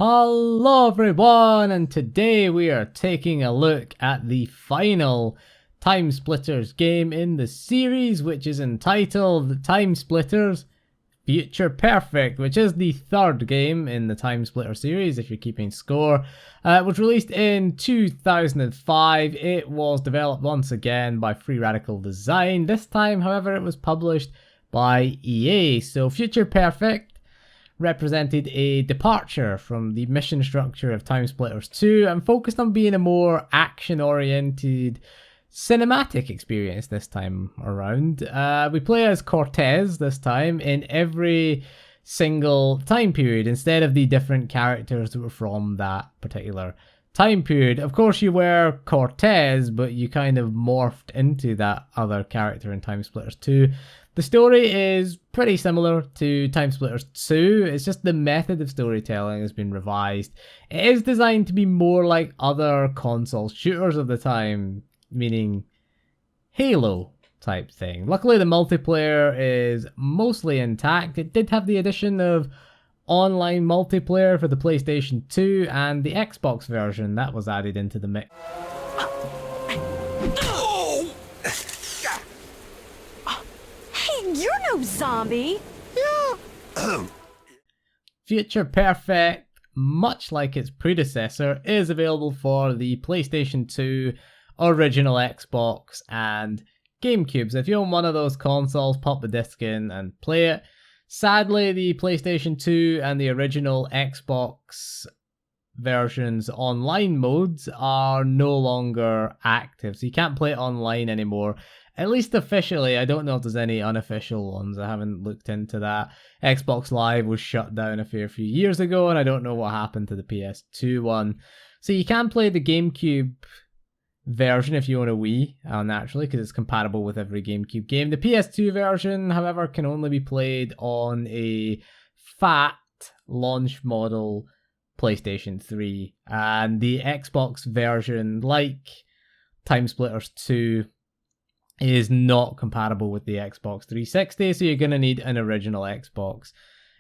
Hello everyone, and today we are taking a look at the final Timesplitters game in the series, which is entitled Timesplitters Future Perfect, which is the third game in the Timesplitter series, if you're keeping score. It was released in 2005. It was developed once again by Free Radical Design. This time, however, it was published by EA. So Future Perfect represented a departure from the mission structure of Timesplitters 2 and focused on being a more action-oriented cinematic experience this time around. We play as Cortez this time in every single time period instead of the different characters that were from that particular time period. Of course, you were Cortez, but you kind of morphed into that other character in Timesplitters 2. The story is pretty similar to Timesplitters 2, it's just the method of storytelling has been revised. It is designed to be more like other console shooters of the time, meaning Halo type thing. Luckily the multiplayer is mostly intact. It did have the addition of online multiplayer for the PlayStation 2 and the Xbox version that was added into the mix. You're no zombie. Yeah. Future Perfect, much like its predecessor, is available for the PlayStation 2, original Xbox, and GameCube. So if you own one of those consoles, pop the disc in and play it. Sadly, the PlayStation 2 and the original Xbox versions online modes are no longer active, so you can't play it online anymore. At least officially. I don't know if there's any unofficial ones. I haven't looked into that. Xbox Live was shut down a fair few years ago, and I don't know what happened to the PS2 one. So you can play the GameCube version if you own a Wii, naturally, because it's compatible with every GameCube game. The PS2 version, however, can only be played on a fat launch model PlayStation 3. And the Xbox version, like Timesplitters 2, is not compatible with the Xbox 360, so you're going to need an original Xbox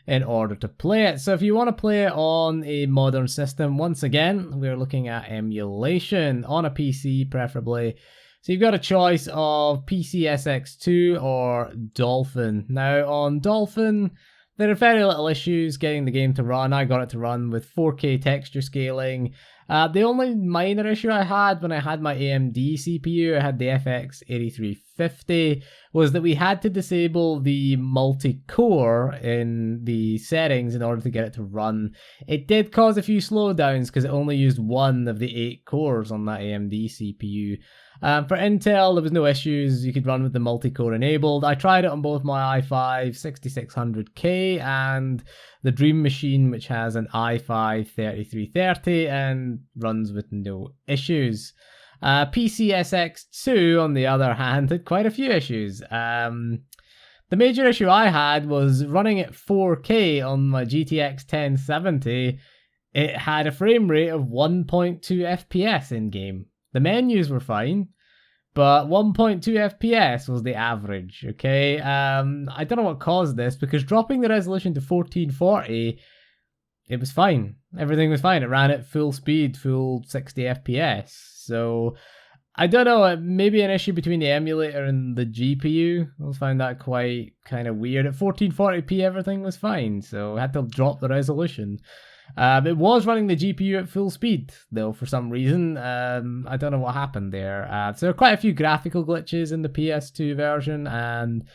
in order to play it. So if you want to play it on a modern system, once again, we're looking at emulation on a PC preferably. So you've got a choice of PCSX2 or Dolphin. Now on Dolphin, there are very little issues getting the game to run. I got it to run with 4K texture scaling. The only minor issue I had when I had my AMD CPU, I had the FX 8350, was that we had to disable the multi-core in the settings in order to get it to run. It did cause a few slowdowns because it only used one of the 8 cores on that AMD CPU. For Intel, there was no issues. You could run with the multi-core enabled. I tried it on both my i5 6600K and the Dream Machine, which has an i5 3330 and runs with no issues. PCSX2, on the other hand, had quite a few issues. The major issue I had was running at 4K on my GTX 1070. It had a frame rate of 1.2 FPS in-game. The menus were fine, but 1.2 FPS was the average, okay? I don't know what caused this, because dropping the resolution to 1440, it was fine. Everything was fine. It ran at full speed, full 60 FPS. So, I don't know, maybe an issue between the emulator and the GPU. I find that quite kind of weird. At 1440p, everything was fine, so I had to drop the resolution. It was running the GPU at full speed, though, for some reason. I don't know what happened there. So there are quite a few graphical glitches in the PS2 version, and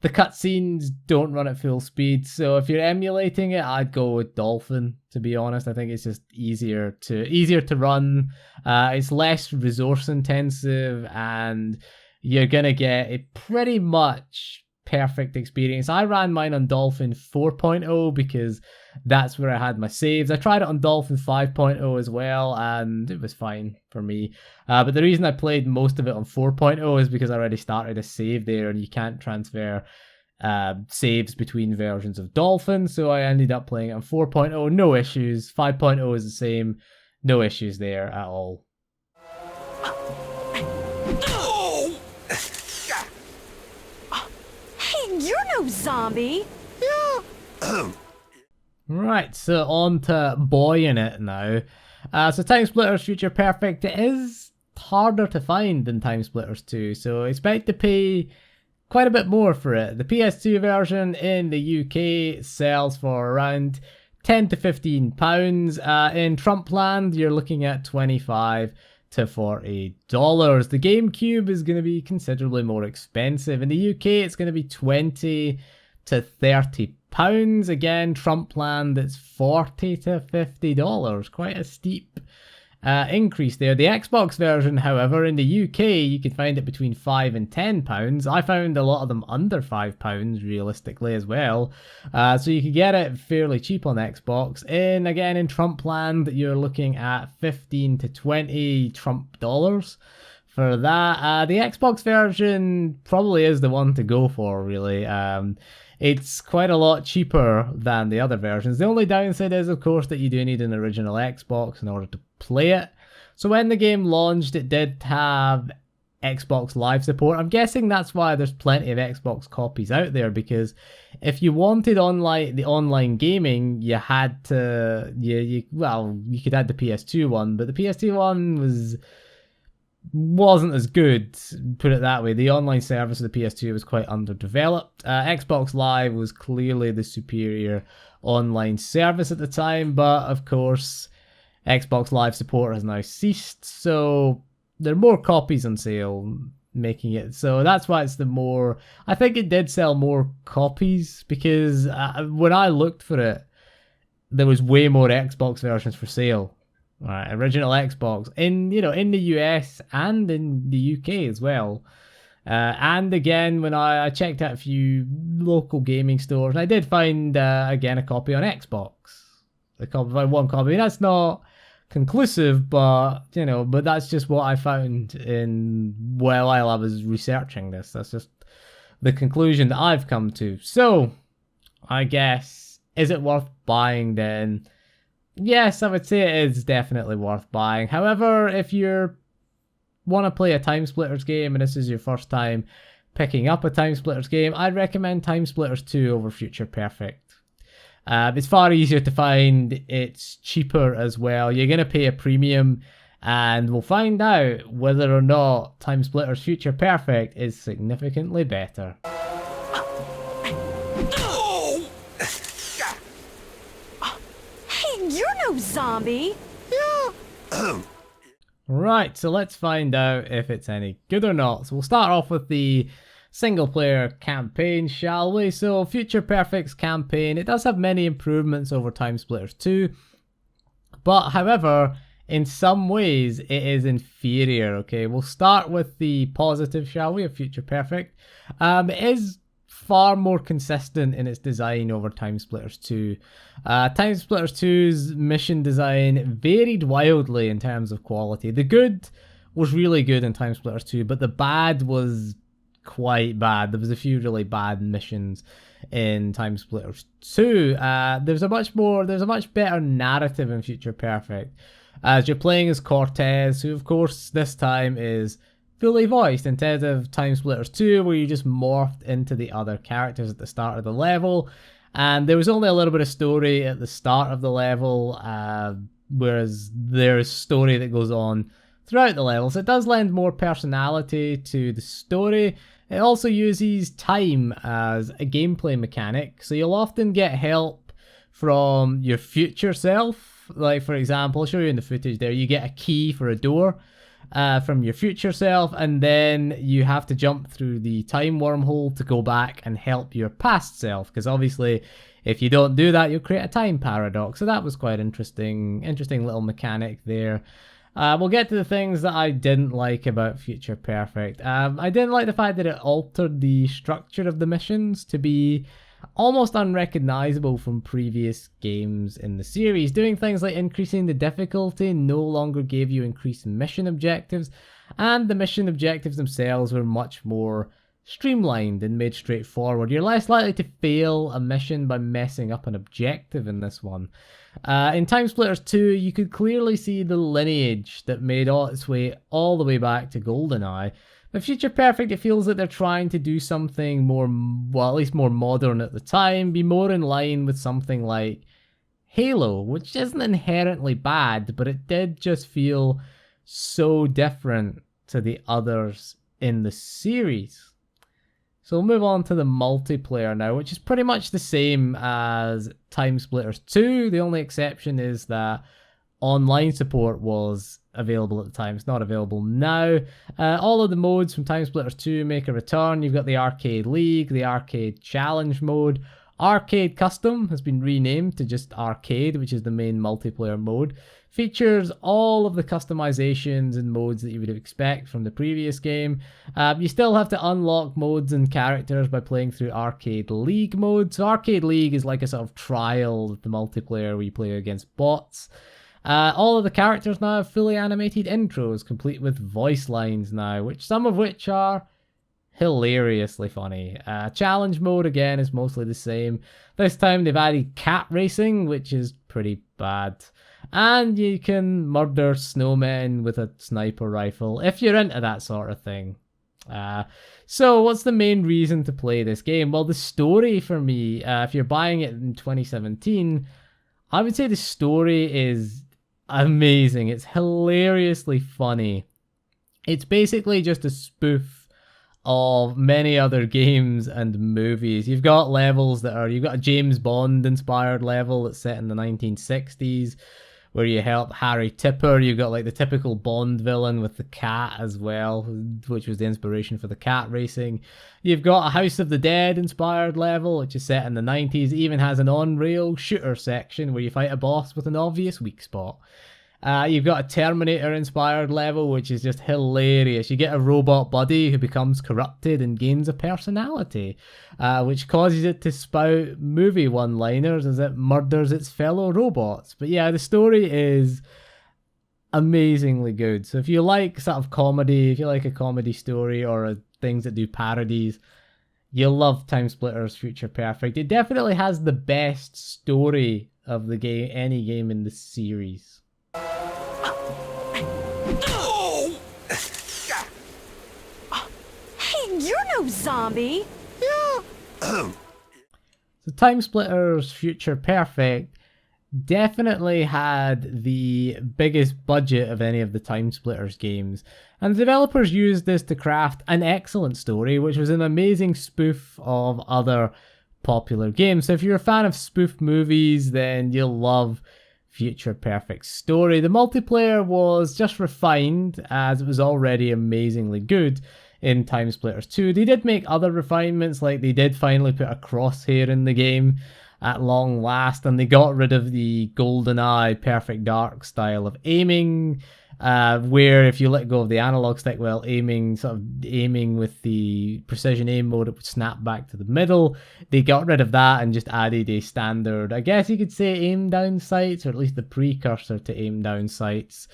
the cutscenes don't run at full speed. So if you're emulating it, I'd go with Dolphin, to be honest. I think it's just easier to run. It's less resource intensive, and you're going to get a pretty much perfect experience. I ran mine on Dolphin 4.0 because that's where I had my saves. I tried it on Dolphin 5.0 as well, and it was fine for me. But the reason I played most of it on 4.0 is because I already started a save there, and you can't transfer saves between versions of Dolphin, so I ended up playing it on 4.0, no issues. 5.0 is the same, no issues there at all. Hey, you're no zombie. Yeah. Right, so on to Boying It now. So Timesplitters Future Perfect is harder to find than Timesplitters 2, so expect to pay quite a bit more for it. The PS2 version in the UK sells for around £10 to £15. In Trumpland, you're looking at $25 to $40. The GameCube is going to be considerably more expensive. In the UK, it's going to be £20 to £30. Again, Trumpland, it's $40 to $50. Quite a steep increase there. The Xbox version, however, in the UK, you can find it between £5 and £10. I found a lot of them under £5 realistically as well. So you can get it fairly cheap on Xbox. Again, in Trumpland, you're looking at 15 to 20 Trump dollars for that. The Xbox version probably is the one to go for, really. It's quite a lot cheaper than the other versions. The only downside is, of course, that you do need an original Xbox in order to play it. So when the game launched, it did have Xbox Live support. I'm guessing that's why there's plenty of Xbox copies out there, because if you wanted the online gaming, you had to, you could add the PS2 one, but the PS2 one wasn't as good, put it that way. The online service of the PS2 was quite underdeveloped. Xbox Live was clearly the superior online service at the time, but of course Xbox Live support has now ceased, so there are more copies on sale, making it so that's why it's I think it did sell more copies, because when I looked for it, there was way more Xbox versions for sale. Right, original Xbox in the US and in the UK as well. And again, when I checked out a few local gaming stores, I did find again a copy on Xbox. One copy. That's not conclusive, but that's just what I found while I was researching this. That's just the conclusion that I've come to. So, I guess, is it worth buying then? Yes, I would say it is definitely worth buying. However, if you want to play a Timesplitters game and this is your first time picking up a Timesplitters game, I'd recommend Timesplitters 2 over Future Perfect. It's far easier to find, it's cheaper as well. You're going to pay a premium, and we'll find out whether or not Timesplitters Future Perfect is significantly better. You're no zombie. Yeah. Right, so let's find out if it's any good or not. So we'll start off with the single player campaign, shall we? So Future Perfect's campaign, it does have many improvements over Timesplitters 2, but however, in some ways it is inferior. Okay, we'll start with the positive, shall we, of Future Perfect. It is far more consistent in its design over Timesplitters 2. Timesplitters 2's mission design varied wildly in terms of quality. The good was really good in Timesplitters 2, but the bad was quite bad. There was a few really bad missions in Timesplitters 2. There's a much better narrative in Future Perfect, as you're playing as Cortez, who of course this time is fully voiced, instead of Timesplitters 2 where you just morphed into the other characters at the start of the level, and there was only a little bit of story at the start of the level, whereas there's story that goes on throughout the level, so it does lend more personality to the story. It also uses time as a gameplay mechanic, so you'll often get help from your future self. Like, for example, I'll show you in the footage there, you get a key for a door from your future self, and then you have to jump through the time wormhole to go back and help your past self, because obviously if you don't do that, you'll create a time paradox. So that was quite interesting little mechanic there. We'll get to the things that I didn't like about Future Perfect. I didn't like the fact that it altered the structure of the missions to be almost unrecognizable from previous games in the series. Doing things like increasing the difficulty no longer gave you increased mission objectives, and the mission objectives themselves were much more streamlined and made straightforward. You're less likely to fail a mission by messing up an objective in this one. In Timesplitters 2, you could clearly see the lineage that made its way all the way back to GoldenEye. But Future Perfect, it feels like they're trying to do something more, well, at least more modern at the time, be more in line with something like Halo, which isn't inherently bad, but it did just feel so different to the others in the series. So we'll move on to the multiplayer now, which is pretty much the same as Timesplitters 2. The only exception is that online support was available at the time. It's not available now. All of the modes from Timesplitters 2 make a return. You've got the Arcade League, the Arcade Challenge mode. Arcade Custom has been renamed to just Arcade, which is the main multiplayer mode. Features all of the customizations and modes that you would expect from the previous game. You still have to unlock modes and characters by playing through Arcade League mode. So Arcade League is like a sort of trial of the multiplayer where you play against bots. All of the characters now have fully animated intros, complete with voice lines now, some of which are hilariously funny. Challenge mode, again, is mostly the same. This time they've added cat racing, which is pretty bad. And you can murder snowmen with a sniper rifle, if you're into that sort of thing. So what's the main reason to play this game? Well, the story for me, if you're buying it in 2017, I would say the story is amazing. It's hilariously funny. It's basically just a spoof of many other games and movies. You've got levels you've got a James Bond inspired level that's set in the 1960s where you help Harry Tipper. You've got like the typical Bond villain with the cat as well, which was the inspiration for the cat racing. You've got a House of the Dead inspired level, which is set in the 90s. It even has an on-rail shooter section where you fight a boss with an obvious weak spot. You've got a Terminator-inspired level, which is just hilarious. You get a robot buddy who becomes corrupted and gains a personality, which causes it to spout movie one-liners as it murders its fellow robots. But yeah, the story is amazingly good. So if you like sort of comedy, if you like a comedy story or things that do parodies, you'll love Timesplitters Future Perfect. It definitely has the best story of the game, any game in the series. Hey, you're no zombie. Yeah. So Timesplitters Future Perfect definitely had the biggest budget of any of the Timesplitters games, and the developers used this to craft an excellent story, which was an amazing spoof of other popular games. So if you're a fan of spoof movies, then you'll love Future Perfect's story. The multiplayer was just refined, as it was already amazingly good in Timesplitters 2. They did make other refinements, like they did finally put a crosshair in the game at long last, and they got rid of the GoldenEye Perfect Dark style of aiming, where if you let go of the analog stick while aiming with the precision aim mode, it would snap back to the middle. They got rid of that and just added a standard, I guess you could say, aim down sights, or at least the precursor to aim down sights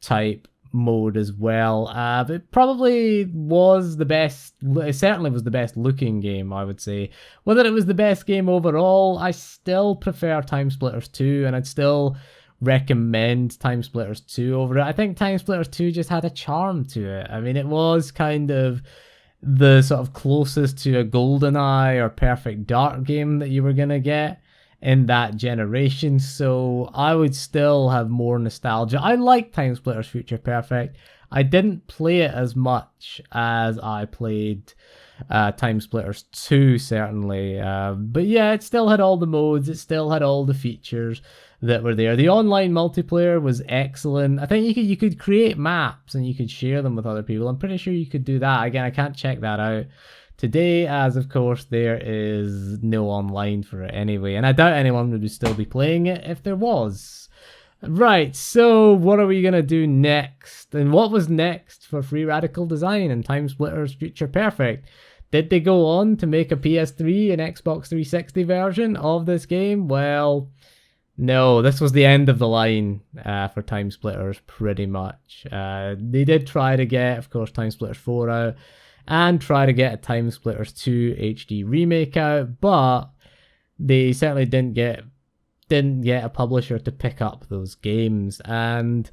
type mode as well. It probably was the best, it certainly was the best looking game, I would say. Whether it was the best game overall, I still prefer Timesplitters 2, and I'd still recommend Timesplitters 2 over it. I think Timesplitters 2 just had a charm to it. I mean, it was kind of the sort of closest to a GoldenEye or Perfect Dark game that you were going to get in that generation, so I would still have more nostalgia. I like Timesplitters Future Perfect. I didn't play it as much as I played Timesplitters 2, certainly. But yeah, it still had all the modes, it still had all the features that were there. The online multiplayer was excellent. I think you could create maps and you could share them with other people. I'm pretty sure you could do that. Again, I can't check that out today, as of course there is no online for it anyway, and I doubt anyone would still be playing it if there was. Right, so what are we gonna do next? And what was next for Free Radical Design and Timesplitters Future Perfect? Did they go on to make a PS3 and Xbox 360 version of this game? Well, no, this was the end of the line for Timesplitters, pretty much. They did try to get, of course, Timesplitters 4 out, and try to get a Timesplitters 2 HD remake out, but they certainly didn't get a publisher to pick up those games. And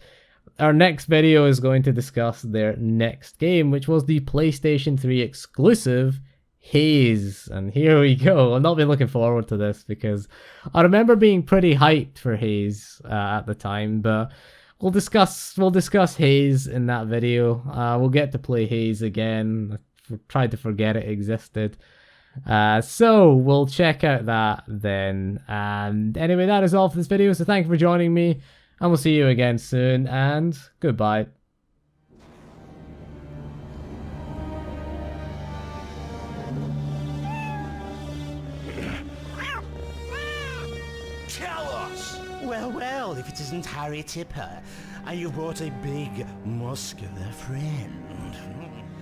our next video is going to discuss their next game, which was the PlayStation 3 exclusive Haze. And here we go. I've not been looking forward to this because I remember being pretty hyped for Haze at the time, but we'll discuss Haze in that video. We'll get to play Haze again. I tried to forget it existed. So we'll check out that then. And anyway, that is all for this video. So thank you for joining me, and we'll see you again soon. And goodbye. Tell us! Well, well, if it isn't Harry Tipper, and you brought a big, muscular friend.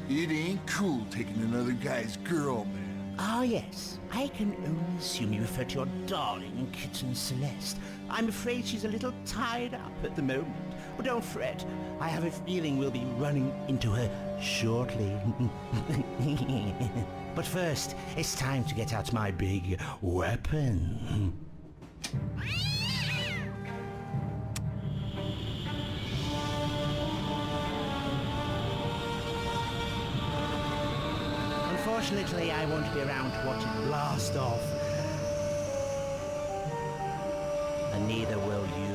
It ain't cool taking another guy's girl, man. Ah, yes. I can only assume you refer to your darling kitten Celeste. I'm afraid she's a little tied up at the moment. But don't fret. I have a feeling we'll be running into her shortly. But first, it's time to get out my big weapon. Unfortunately, I won't be around to watch it blast off. And neither will you.